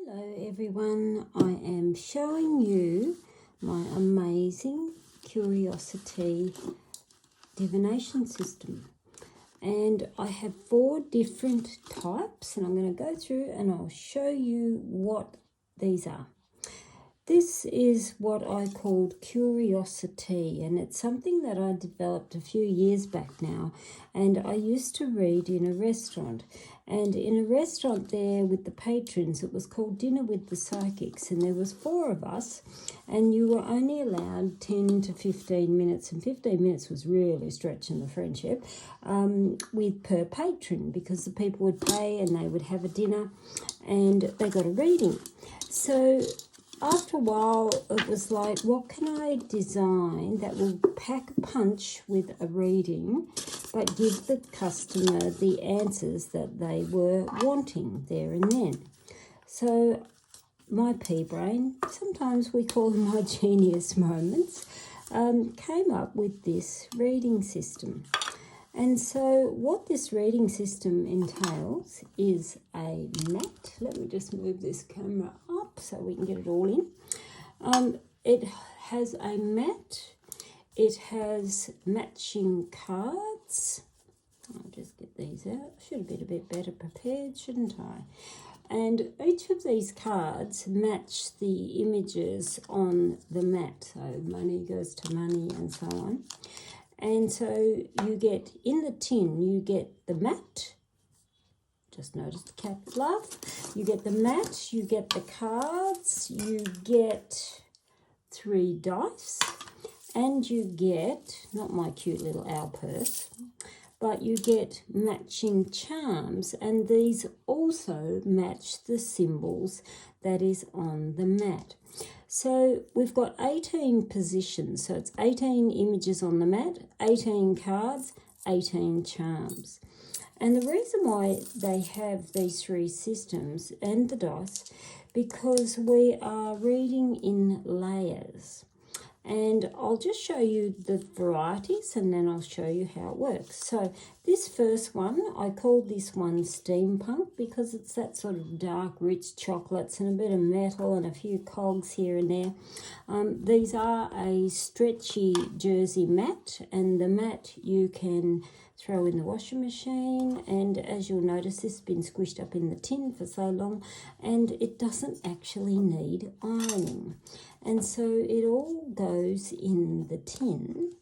Hello everyone, I am showing you my amazing Curiosi-tea divination system, and I have 4 different types, and I'm going to go through and I'll show you what these are. This is what I called Curiosi-tea, and it's something that I developed a few years back now, and I used to read in a restaurant. And in a restaurant there with the patrons, it was called Dinner with the Psychics, and there was 4 of us, and you were only allowed 10 to 15 minutes, and 15 minutes was really stretching the friendship, with per patron, because the people would pay and they would have a dinner and they got a reading. So after a while, it was like, what can I design that will pack a punch with a reading, but give the customer the answers that they were wanting there and then? So my pea brain, sometimes we call them my genius moments, came up with this reading system. And so what this reading system entails is a mat. Let me just move this camera up so we can get it all in. It has a mat. It has matching cards. I'll just get these out. Should have been a bit better prepared, shouldn't I? And each of these cards match the images on the mat. So money goes to money and so on. And so you get, in the tin, you get the mat. Just notice the cat laugh. You get the mat, you get the cards, you get 3 dice, and you get, not my cute little owl purse, but you get matching charms, and these also match the symbols that is on the mat. So we've got 18 positions, so it's 18 images on the mat, 18 cards, 18 charms. And the reason why they have these 3 systems and the dice, because we are reading in layers. And I'll just show you the varieties and then I'll show you how it works. So this first one, I called this one steampunk because it's that sort of dark, rich chocolates and a bit of metal and a few cogs here and there. These are a stretchy jersey mat, and the mat you can throw in the washing machine, and as you'll notice, this has been squished up in the tin for so long and it doesn't actually need ironing. And so it all goes in the tin,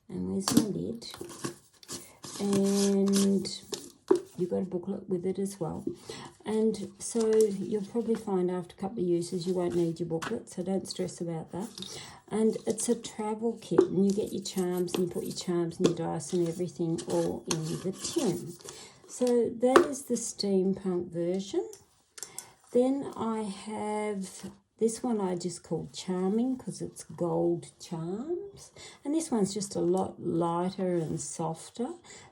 and where's my lid? And you've got a booklet with it as well. And so you'll probably find after a couple of uses you won't need your booklet, so don't stress about that. And it's a travel kit, and you get your charms and you put your charms and your dice and everything all in the tin. So that is the steampunk version. Then I have this one I just called Charming because it's gold charms. And this one's just a lot lighter and softer,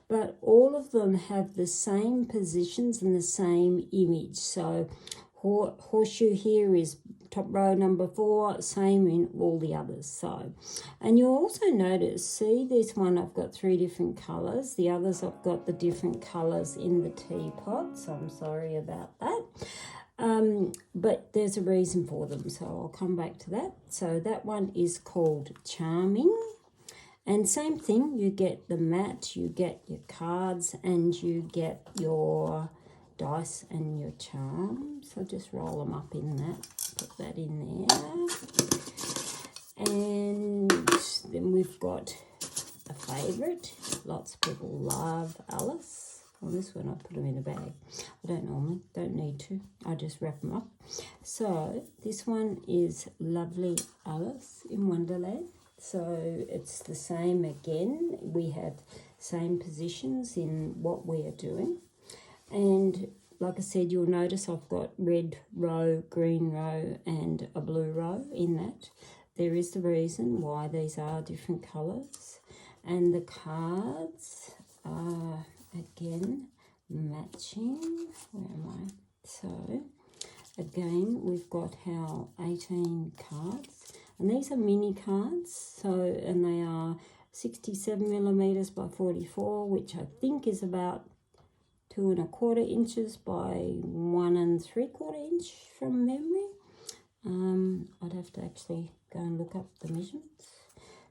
but all of them have the same positions and the same image. So horseshoe here is top row number 4, same in all the others. So, and you'll also notice, see this one I've got 3 different colours. The others I've got the different colours in the teapot, so I'm sorry about that. But there's a reason for them, so I'll come back to that. So that one is called Charming. And same thing, you get the mat, you get your cards, and you get your dice and your charms. So just roll them up in that, put that in there. And then we've got a favourite. Lots of people love Alice. On this one, I put them in a bag. I don't need to. I just wrap them up. So this one is Lovely Alice in Wonderland. So it's the same again. We have same positions in what we are doing. And like I said, you'll notice I've got red row, green row, and a blue row in that. There is the reason why these are different colours. And the cards are, again, matching. Where am I? So, again, we've got our 18 cards. And these are mini cards. So, and they are 67 millimeters by 44, which I think is about 2¼ inches by 1 3/4 inch from memory. I'd have to actually go and look up the measurements.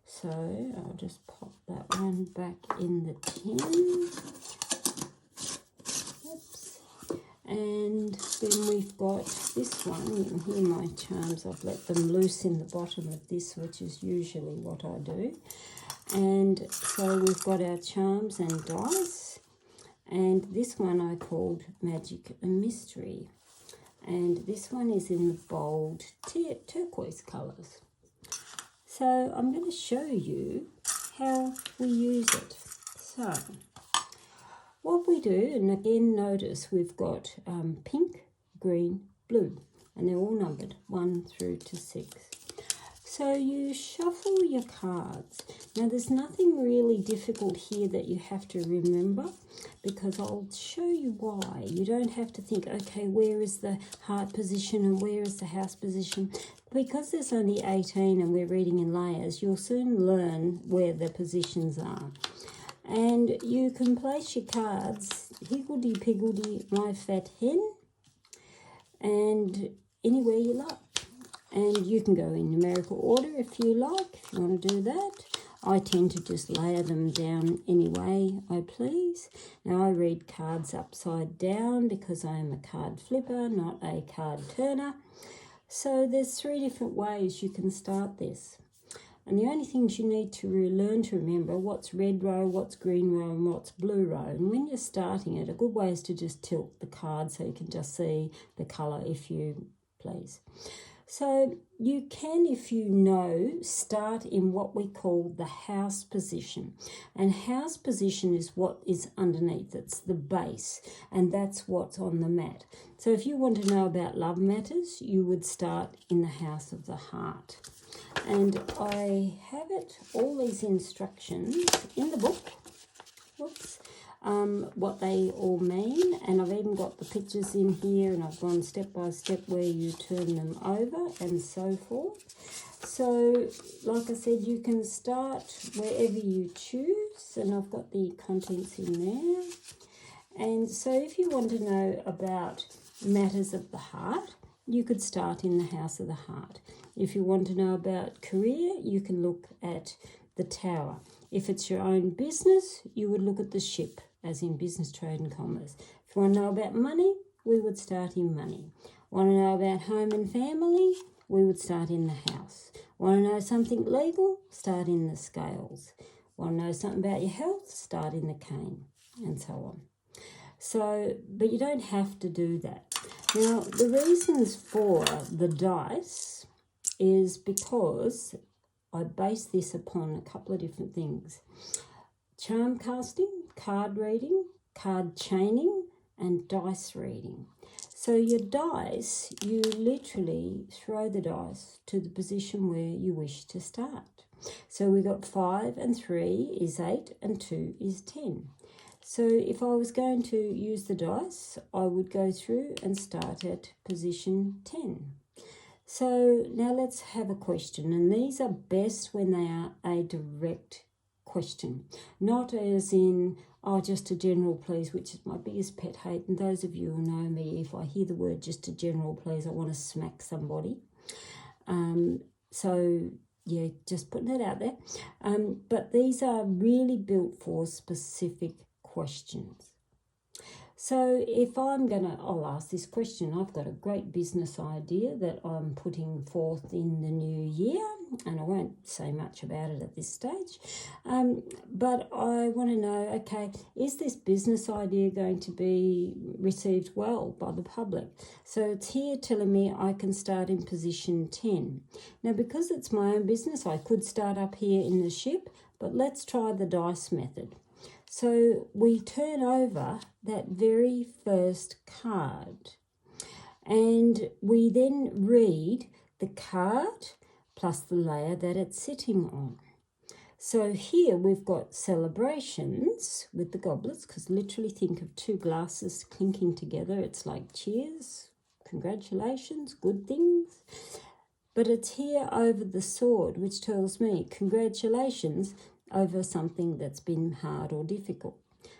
So I'll just pop that one back in the tin. Oops. And then we've got this one. You can hear my charms. I've let them loose in the bottom of this, which is usually what I do. And so we've got our charms and dice. And this one I called Magic and Mystery. And this one is in the bold turquoise colours. So I'm going to show you how we use it. So what we do, and again notice we've got pink, green, blue, and they're all numbered 1 through to 6. So you shuffle your cards. Now there's nothing really difficult here that you have to remember, because I'll show you why. You don't have to think, okay, where is the heart position and where is the house position? Because there's only 18 and we're reading in layers, you'll soon learn where the positions are. And you can place your cards higgledy-piggledy, my fat hen, and anywhere you like. And you can go in numerical order if you like, if you want to do that. I tend to just layer them down any way I please. Now I read cards upside down because I am a card flipper, not a card turner. So there's 3 different ways you can start this. And the only things you need to learn to remember, what's red row, what's green row, and what's blue row. And when you're starting it, a good way is to just tilt the card so you can just see the colour if you please. So you can, if you know, start in what we call the house position. And house position is what is underneath. It's the base, and that's what's on the mat. So if you want to know about love matters, you would start in the house of the heart. And I have it, all these instructions in the book. Whoops. What they all mean, and I've even got the pictures in here, and I've gone step by step where you turn them over and so forth. So like I said, you can start wherever you choose, and I've got the contents in there. And so if you want to know about matters of the heart, you could start in the house of the heart. If you want to know about career, you can look at the tower. If it's your own business, you would look at the ship, as in business, trade and commerce. If you want to know about money, we would start in money. Want to know about home and family, we would start in the house. Want to know something legal, start in the scales. Want to know something about your health, start in the cane, and so on. So, but you don't have to do that. Now, the reasons for the dice is because I base this upon a couple of different things. Charm casting, card reading, card chaining, and dice reading. So your dice, you literally throw the dice to the position where you wish to start. So we got 5 and 3 is 8 and 2 is 10. So if I was going to use the dice, I would go through and start at position 10. So now let's have a question, and these are best when they are a direct question, not as in, oh, just a general please, which is my biggest pet hate. And those of you who know me, if I hear the word just a general please, I want to smack somebody. So yeah, just putting it out there. But these are really built for specific questions. So if I'll ask this question. I've got a great business idea that I'm putting forth in the new year, and I won't say much about it at this stage, but I want to know, okay, is this business idea going to be received well by the public? So it's here telling me I can start in position 10. Now, because it's my own business, I could start up here in the ship, but let's try the dice method. So we turn over that very first card, and we then read the card plus the layer that it's sitting on. So here we've got celebrations with the goblets, because literally think of 2 glasses clinking together. It's like cheers, congratulations, good things. But it's here over the sword, which tells me congratulations over something that's been hard or difficult.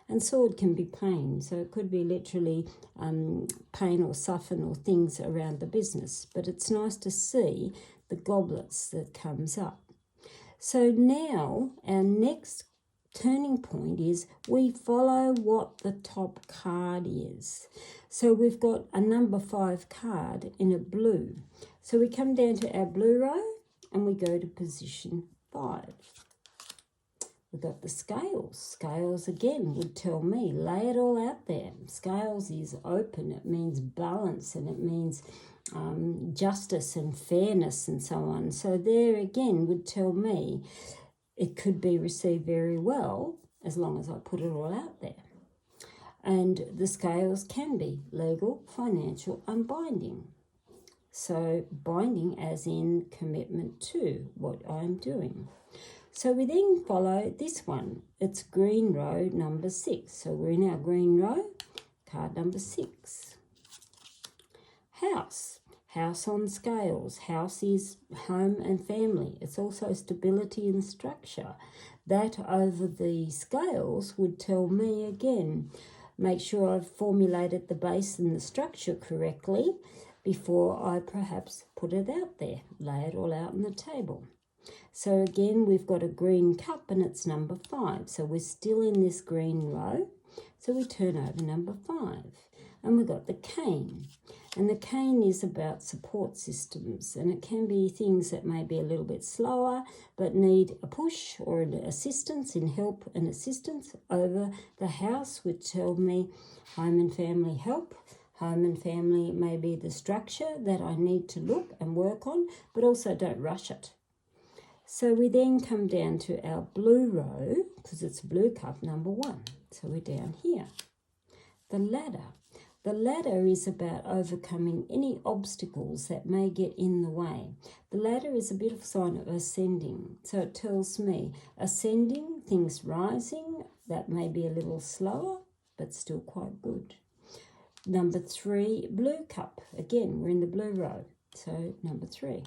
And sword can be pain, so it could be literally pain or soften or things around the business. But it's nice to see the goblets that comes up. So now our next turning point is we follow what the top card is. So we've got a number 5 card in a blue. So we come down to our blue row and we go to position 5. We've got the scales. Scales again would tell me, lay it all out there. Scales is open. It means balance and it means justice and fairness and so on. So there again would tell me it could be received very well as long as I put it all out there. And the scales can be legal, financial and binding. So binding as in commitment to what I'm doing. So we then follow this one. It's green row number 6. So we're in our green row, card number 6. House. House on scales. House is home and family. It's also stability and structure. That over the scales would tell me again, make sure I've formulated the base and the structure correctly before I perhaps put it out there. Lay it all out on the table. So again, we've got a green cup and it's number 5. So we're still in this green row. So we turn over number 5 and we've got the cane. And the cane is about support systems, and it can be things that may be a little bit slower but need a push or an assistance in help and assistance over the house, which tell me home and family help. Home and family may be the structure that I need to look and work on, but also don't rush it. So we then come down to our blue row, because it's blue cup number 1. So we're down here. The ladder. The ladder is about overcoming any obstacles that may get in the way. The ladder is a beautiful sign of ascending. So it tells me ascending, things rising, that may be a little slower, but still quite good. Number 3, blue cup. Again, we're in the blue row. So number 3.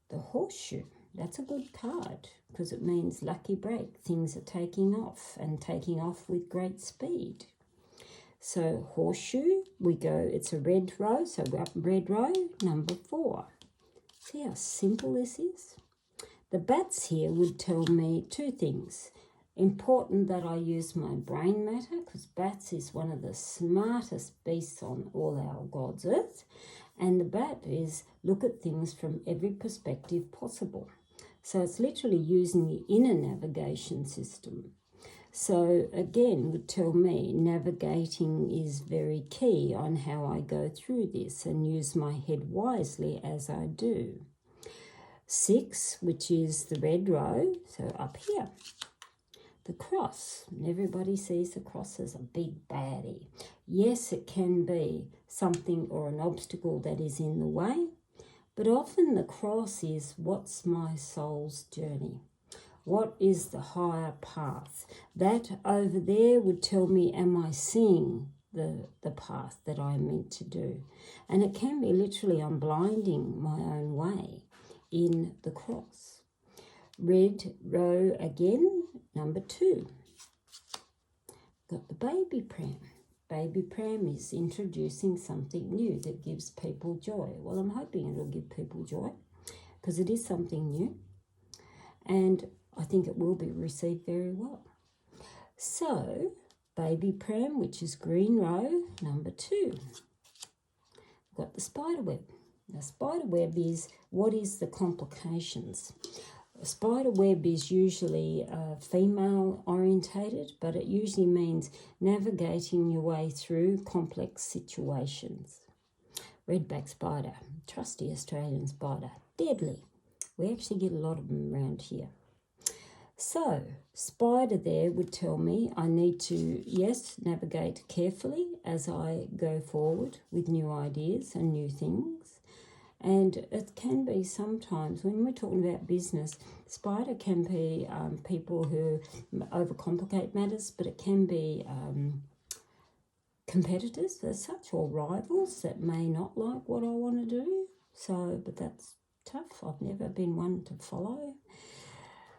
The horseshoe, that's a good card because it means lucky break. Things are taking off and taking off with great speed. So horseshoe, we go, it's a red row, so we're up red row, number 4. See how simple this is? The bats here would tell me 2 things. Important that I use my brain matter because bats is one of the smartest beasts on all our God's earth. And the bat is look at things from every perspective possible. So it's literally using the inner navigation system. So again, would tell me navigating is very key on how I go through this and use my head wisely as I do. 6, which is the red row, so up here. The cross. Everybody sees the cross as a big baddie. Yes, it can be something or an obstacle that is in the way, but often the cross is what's my soul's journey? What is the higher path? That over there would tell me, am I seeing the path that I'm meant to do? And it can be literally unblinding my own way in the cross. Red row again, number 2. Got the baby pram. Baby pram is introducing something new that gives people joy. Well, I'm hoping it'll give people joy because it is something new. And I think it will be received very well. So, baby pram, which is green row, number 2. Got the spider web. The spider web is what is the complications. A spider web is usually female orientated, but it usually means navigating your way through complex situations. Redback spider, trusty Australian spider, deadly. We actually get a lot of them around here. So, spider there would tell me I need to, yes, navigate carefully as I go forward with new ideas and new things. And it can be sometimes, when we're talking about business, spider can be people who overcomplicate matters, but it can be competitors as such or rivals that may not like what I want to do. So, but that's tough. I've never been one to follow.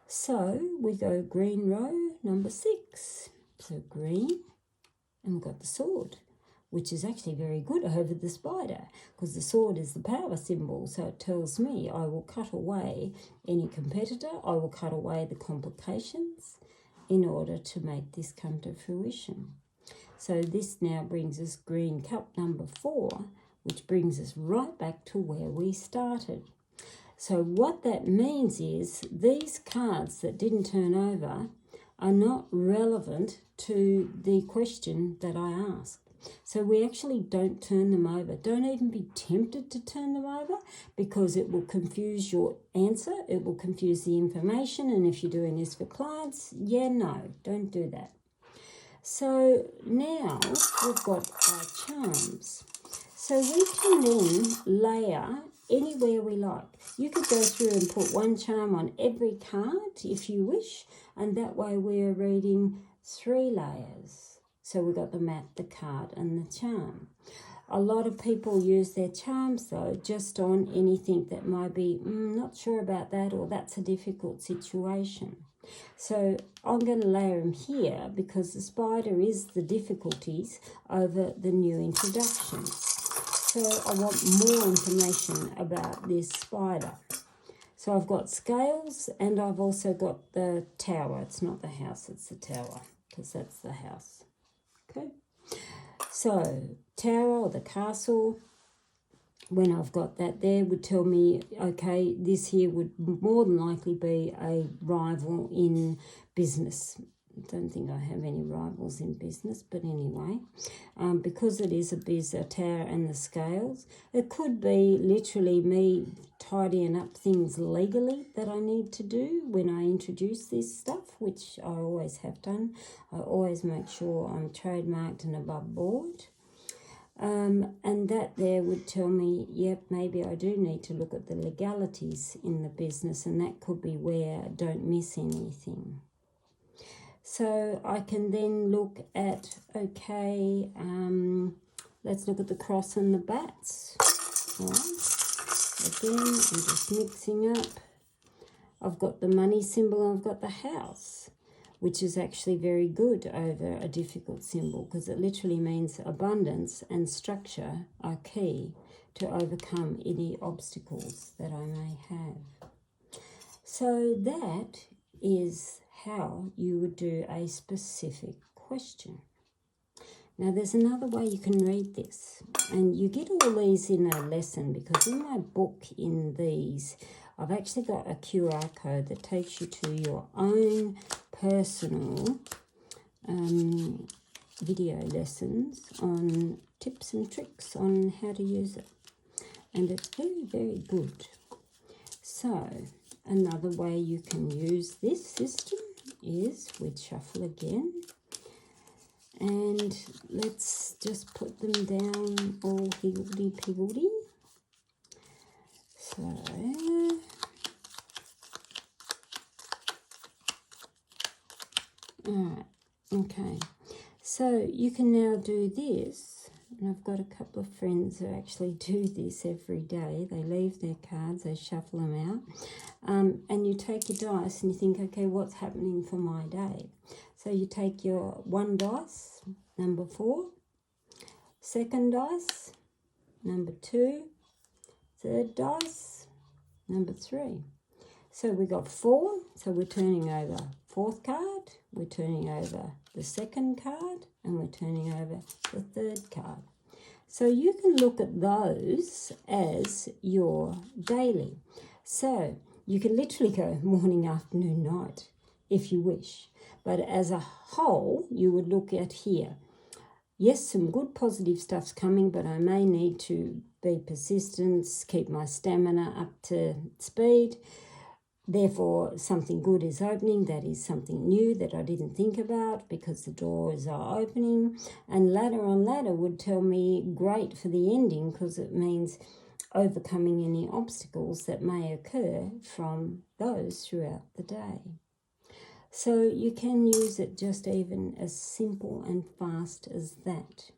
So we go green row, number 6. So green, and we've got the sword, which is actually very good over the spider because the sword is the power symbol. So it tells me I will cut away any competitor, I will cut away the complications in order to make this come to fruition. So this now brings us green cup number 4, which brings us right back to where we started. So what that means is these cards that didn't turn over are not relevant to the question that I asked. So we actually don't turn them over. Don't even be tempted to turn them over because it will confuse your answer. It will confuse the information. And if you're doing this for clients, no, don't do that. So now we've got our charms. So we can then layer anywhere we like. You could go through and put one charm on every card if you wish, and that way we're reading 3 layers. So we've got the mat, the card, and the charm. A lot of people use their charms, though, just on anything that might be, not sure about that, or that's a difficult situation. So I'm going to layer them here because the spider is the difficulties over the new introductions. So I want more information about this spider. So I've got scales and I've also got the tower. It's not the house, it's the tower because that's the house. Okay. So tower or the castle, when I've got that there, would tell me, okay, this here would more than likely be a rival in business. I don't think I have any rivals in business, but anyway, because it is a tower and the scales, it could be literally me tidying up things legally that I need to do when I introduce this stuff, which I always have done. I always make sure I'm trademarked and above board. And that there would tell me, yep, maybe I do need to look at the legalities in the business, and that could be where I don't miss anything. So I can then look at, okay, let's look at the cross and the bats. All right. Again, I'm just mixing up. I've got the money symbol, I've got the house, which is actually very good over a difficult symbol because it literally means abundance and structure are key to overcome any obstacles that I may have. So that is how you would do a specific question. Now there's another way you can read this, and you get all these in a lesson because in my book in these, I've actually got a QR code that takes you to your own personal video lessons on tips and tricks on how to use it. And it's very, very good. So another way you can use this system is we'd shuffle again. And let's just put them down all higgledy-piggledy. So, alright, okay. So you can now do this, and I've got a couple of friends who actually do this every day. They leave their cards, they shuffle them out, and you take your dice and you think, okay, what's happening for my day? So you take your 1 dice, number 4, 2nd dice, number 2, 3rd dice, number 3. So we got 4, so we're turning over 4th card, we're turning over the 2nd card, and we're turning over the 3rd card. So you can look at those as your daily. So you can literally go morning, afternoon, night if you wish. But as a whole, you would look at here. Yes, some good positive stuff's coming, but I may need to be persistent, keep my stamina up to speed. Therefore, something good is opening. That is something new that I didn't think about because the doors are opening. And ladder on ladder would tell me great for the ending because it means overcoming any obstacles that may occur from those throughout the day. So you can use it just even as simple and fast as that.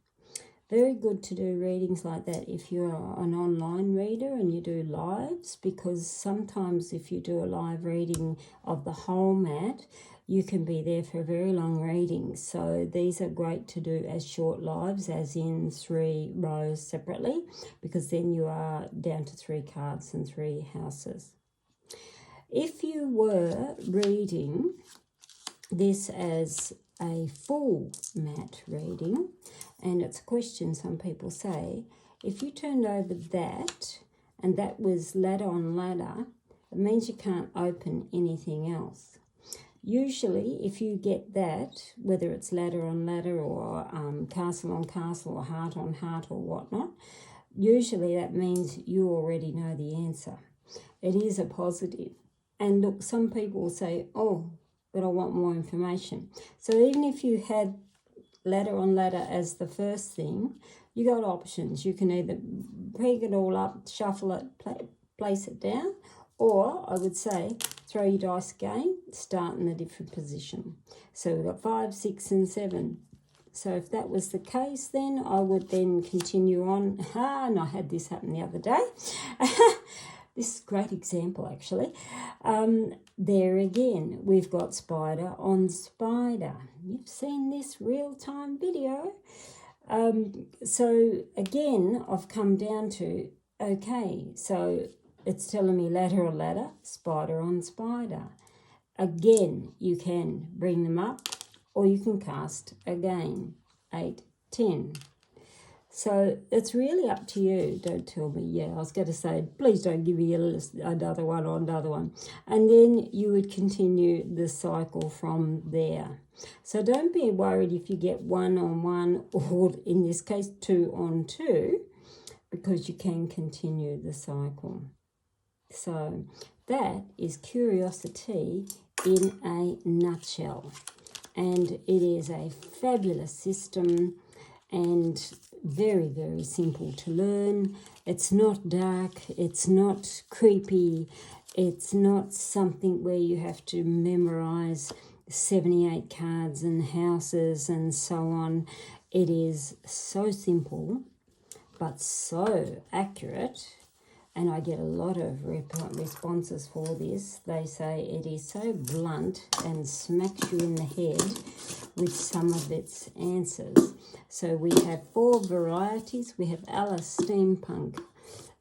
Very good to do readings like that if you're an online reader and you do lives, because sometimes if you do a live reading of the whole mat, you can be there for a very long reading. So these are great to do as short lives, as in 3 rows separately, because then you are down to 3 cards and 3 houses. If you were reading this as a full mat reading, and it's a question some people say, if you turned over that and that was ladder on ladder, it means you can't open anything else. Usually if you get that, whether it's ladder on ladder or castle on castle or heart on heart or whatnot, usually that means you already know the answer. It is a positive. And look, some people will say, oh, but I want more information. So even if you had ladder on ladder as the first thing, you got options. You can either peg it all up, shuffle it, place it down, or I would say throw your dice again, start in a different position. So we've got 5, 6 and 7. So if that was the case, then I would then continue on. And I had this happen the other day. This is a great example, actually. There again, we've got spider on spider. You've seen this real-time video. So again, I've come down to, okay, so it's telling me ladder on ladder, spider on spider. Again, you can bring them up or you can cast again, 8, 10. So it's really up to you. Don't tell me, yeah, I was going to say, please don't give me another one or another one. And then you would continue the cycle from there. So don't be worried if you get 1 on 1 or in this case 2 on 2, because you can continue the cycle. So that is Curiosi-tea in a nutshell. And it is a fabulous system and very, very simple to learn. It's not dark, it's not creepy, it's not something where you have to memorize 78 cards and houses and so on. It is so simple, but so accurate. And I get a lot of responses for this. They say it is so blunt and smacks you in the head with some of its answers. So we have 4 varieties. We have Alice Steampunk.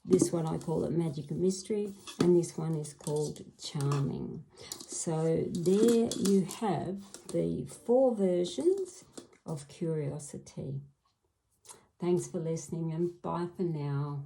This one I call it Magic and Mystery. And this one is called Charming. So there you have the 4 versions of Curiosi-tea. Thanks for listening and bye for now.